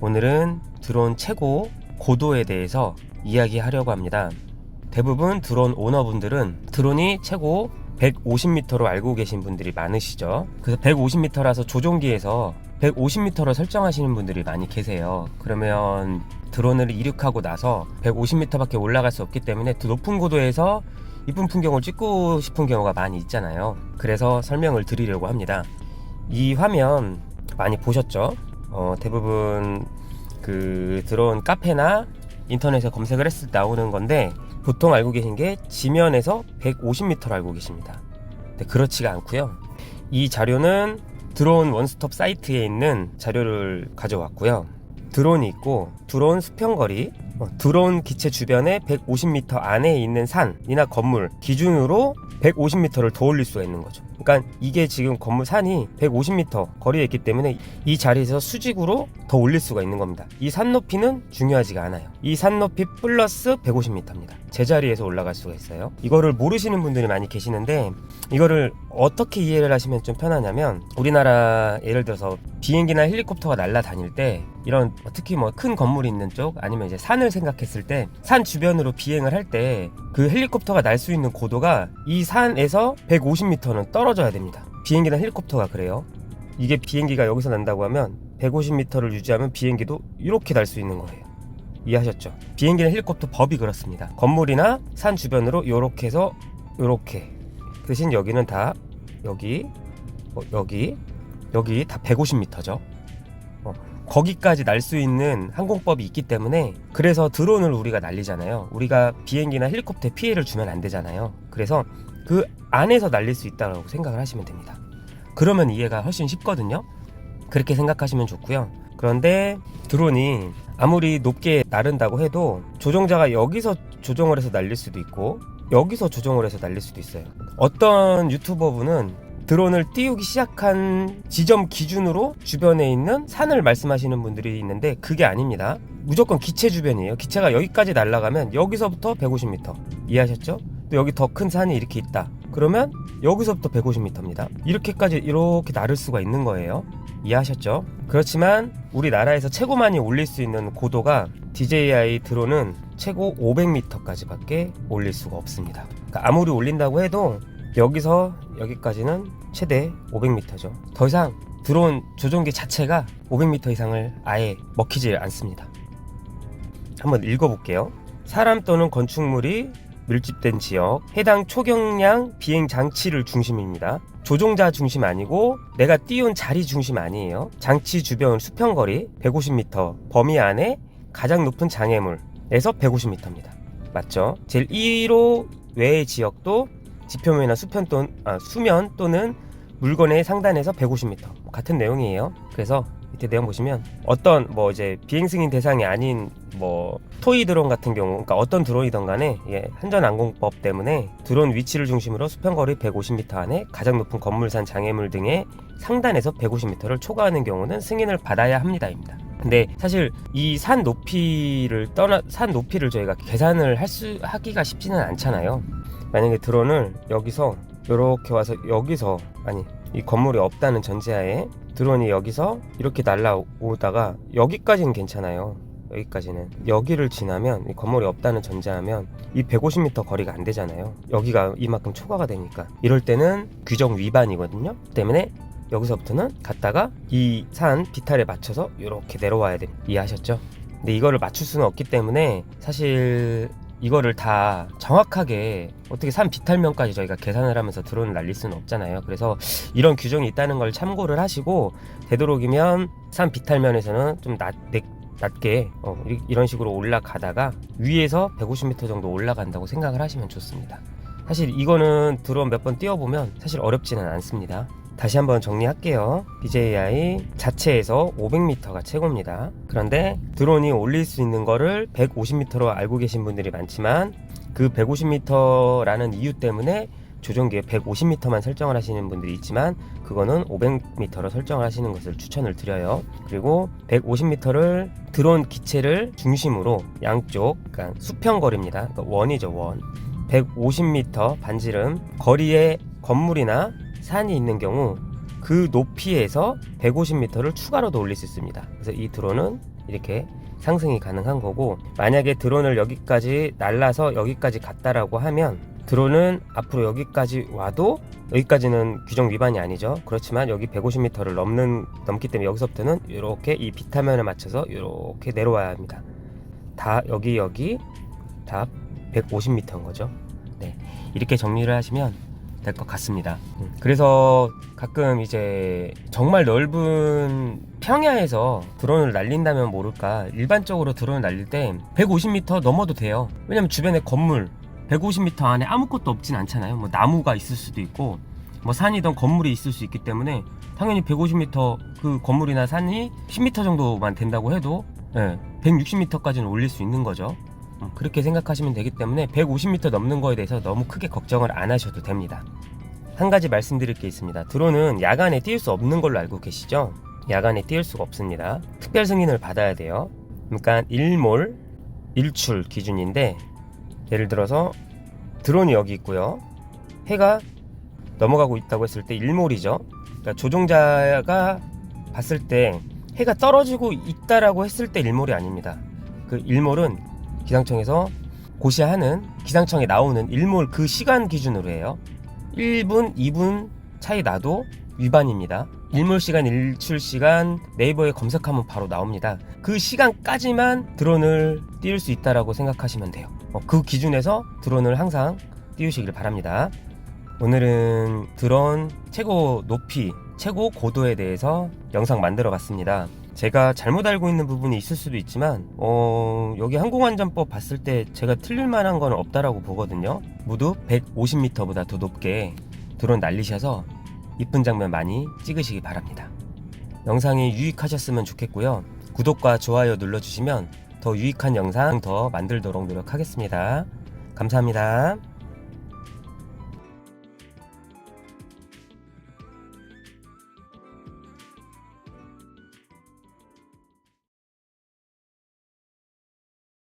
오늘은 드론 최고 고도에 대해서 이야기하려고 합니다. 대부분 드론 오너분들은 드론이 최고 150m로 알고 계신 분들이 많으시죠. 그래서 150m라서 조종기에서 150m로 설정하시는 분들이 많이 계세요. 그러면 드론을 이륙하고 나서 150m밖에 올라갈 수 없기 때문에 더 높은 고도에서 이쁜 풍경을 찍고 싶은 경우가 많이 있잖아요. 그래서 설명을 드리려고 합니다. 이 화면 많이 보셨죠? 대부분 그 드론 카페나 인터넷에 검색을 했을 때 나오는 건데, 보통 알고 계신 게 지면에서 150m로 알고 계십니다. 근데 그렇지가 않고요. 이 자료는 드론 원스톱 사이트에 있는 자료를 가져왔고요. 드론이 있고 드론 수평거리, 드론 기체 주변에 150m 안에 있는 산이나 건물 기준으로 150m를 더 올릴 수가 있는 거죠. 그러니까 이게 지금 건물 산이 150m 거리에 있기 때문에 이 자리에서 수직으로 더 올릴 수가 있는 겁니다. 이 산 높이는 중요하지가 않아요. 이 산 높이 플러스 150m입니다. 제자리에서 올라갈 수가 있어요. 이거를 모르시는 분들이 많이 계시는데, 이거를 어떻게 이해를 하시면 좀 편하냐면, 우리나라 예를 들어서 비행기나 헬리콥터가 날아다닐 때, 이런 특히 뭐 큰 건물이 있는 쪽 아니면 이제 산을 생각했을 때, 산 주변으로 비행을 할 때 그 헬리콥터가 날 수 있는 고도가 이 산에서 150m는 떨어져야 됩니다. 비행기나 헬리콥터가 그래요. 이게 비행기가 여기서 난다고 하면 150m를 유지하면 비행기도 이렇게 날 수 있는 거예요. 이해하셨죠? 비행기나 헬리콥터 법이 그렇습니다. 건물이나 산 주변으로 이렇게 해서 이렇게, 대신 여기는 다 여기 다 150m죠. 거기까지 날 수 있는 항공법이 있기 때문에, 그래서 드론을 우리가 날리잖아요. 우리가 비행기나 헬리콥터에 피해를 주면 안 되잖아요. 그래서 그 안에서 날릴 수 있다고 생각을 하시면 됩니다. 그러면 이해가 훨씬 쉽거든요. 그렇게 생각하시면 좋고요. 그런데 드론이 아무리 높게 나른다고 해도 조종자가 여기서 조종을 해서 날릴 수도 있고 여기서 조종을 해서 날릴 수도 있어요. 어떤 유튜버분은 드론을 띄우기 시작한 지점 기준으로 주변에 있는 산을 말씀하시는 분들이 있는데, 그게 아닙니다. 무조건 기체 주변이에요. 기체가 여기까지 날아가면 여기서부터 150m. 이해하셨죠? 또 여기 더 큰 산이 이렇게 있다. 그러면 여기서부터 150m입니다. 이렇게 나를 수가 있는 거예요. 이해하셨죠? 그렇지만 우리나라에서 최고 많이 올릴 수 있는 고도가 DJI 드론은 최고 500m까지 밖에 올릴 수가 없습니다. 그러니까 아무리 올린다고 해도 여기서 여기까지는 최대 500m죠. 더 이상 드론 조종기 자체가 500m 이상을 아예 먹히지 않습니다. 한번 읽어볼게요. 사람 또는 건축물이 밀집된 지역, 해당 초경량 비행 장치를 중심입니다. 조종자 중심 아니고 내가 띄운 자리 중심 아니에요. 장치 주변 수평거리 150m 범위 안에 가장 높은 장애물에서 150m입니다. 맞죠? 제일 1호 외의 지역도 지표면이나 수면 또는 물건의 상단에서 150m, 같은 내용이에요. 그래서 밑에 내용 보시면 어떤 이제 비행 승인 대상이 아닌 토이 드론 같은 경우, 그러니까 어떤 드론이든 간에 안전항공법 때문에 드론 위치를 중심으로 수평거리 150m 안에 가장 높은 건물산 장애물 등의 상단에서 150m를 초과하는 경우는 승인을 받아야 합니다입니다. 근데 사실 이 산 높이를 저희가 계산을 하기가 쉽지는 않잖아요. 만약에 드론을 여기서 이렇게 와서 이 건물이 없다는 전제하에 드론이 여기서 이렇게 날아오다가 여기까지는 괜찮아요. 여기를 지나면, 이 건물이 없다는 전제하면 이 150m 거리가 안 되잖아요. 여기가 이만큼 초과가 되니까 이럴 때는 규정 위반이거든요. 때문에 여기서부터는 갔다가 이 산 비탈에 맞춰서 이렇게 내려와야 됩니다. 이해하셨죠? 근데 이거를 맞출 수는 없기 때문에 사실 이거를 다 정확하게 어떻게 산 비탈면까지 저희가 계산을 하면서 드론을 날릴 수는 없잖아요. 그래서 이런 규정이 있다는 걸 참고를 하시고, 되도록이면 산 비탈면에서는 좀 낮게 이런 식으로 올라가다가 위에서 150m 정도 올라간다고 생각을 하시면 좋습니다. 사실 이거는 드론 몇 번 띄워보면 사실 어렵지는 않습니다. 다시 한번 정리할게요. DJI 자체에서 500m가 최고입니다. 그런데 드론이 올릴 수 있는 거를 150m로 알고 계신 분들이 많지만, 그 150m라는 이유 때문에 조종기에 150m만 설정을 하시는 분들이 있지만, 그거는 500m로 설정을 하시는 것을 추천을 드려요. 그리고 150m를 드론 기체를 중심으로 양쪽, 그러니까 수평거리입니다. 그러니까 원이죠, 원. 150m 반지름 거리에 건물이나 산이 있는 경우 그 높이에서 150m를 추가로도 올릴 수 있습니다. 그래서 이 드론은 이렇게 상승이 가능한 거고, 만약에 드론을 여기까지 날라서 여기까지 갔다라고 하면 드론은 앞으로 여기까지 와도, 여기까지는 규정 위반이 아니죠. 그렇지만 여기 150m를 넘기 때문에 여기서부터는 이렇게 이 비타면에 맞춰서 이렇게 내려와야 합니다. 다 여기 다 150m인 거죠. 네, 이렇게 정리를 하시면 될 것 같습니다. 그래서 가끔 이제 정말 넓은 평야에서 드론을 날린다면 모를까, 일반적으로 드론을 날릴 때 150m 넘어도 돼요. 왜냐면 주변에 건물 150m 안에 아무것도 없진 않잖아요. 뭐 나무가 있을 수도 있고 뭐 산이든 건물이 있을 수 있기 때문에 당연히 150m 그 건물이나 산이 10m 정도만 된다고 해도 160m까지는 올릴 수 있는 거죠. 그렇게 생각하시면 되기 때문에 150m 넘는 거에 대해서 너무 크게 걱정을 안 하셔도 됩니다. 한 가지 말씀드릴 게 있습니다. 드론은 야간에 띄울 수 없는 걸로 알고 계시죠? 야간에 띄울 수가 없습니다. 특별 승인을 받아야 돼요. 그러니까 일몰, 일출 기준인데, 예를 들어서 드론이 여기 있고요, 해가 넘어가고 있다고 했을 때 일몰이죠. 그러니까 조종자가 봤을 때 해가 떨어지고 있다라고 했을 때 일몰이 아닙니다. 그 일몰은 기상청에서 고시하는, 기상청에 나오는 일몰 그 시간 기준으로 해요. 1분, 2분 차이 나도 위반입니다. 일몰 시간, 일출 시간 네이버에 검색하면 바로 나옵니다. 그 시간까지만 드론을 띄울 수 있다라고 생각하시면 돼요. 그 기준에서 드론을 항상 띄우시길 바랍니다. 오늘은 드론 최고 높이, 최고 고도에 대해서 영상 만들어 봤습니다. 제가 잘못 알고 있는 부분이 있을 수도 있지만 여기 항공안전법 봤을 때 제가 틀릴 만한 건 없다라고 보거든요. 모두 150m보다 더 높게 드론 날리셔서 이쁜 장면 많이 찍으시기 바랍니다. 영상이 유익하셨으면 좋겠고요. 구독과 좋아요 눌러주시면 더 유익한 영상 더 만들도록 노력하겠습니다. 감사합니다.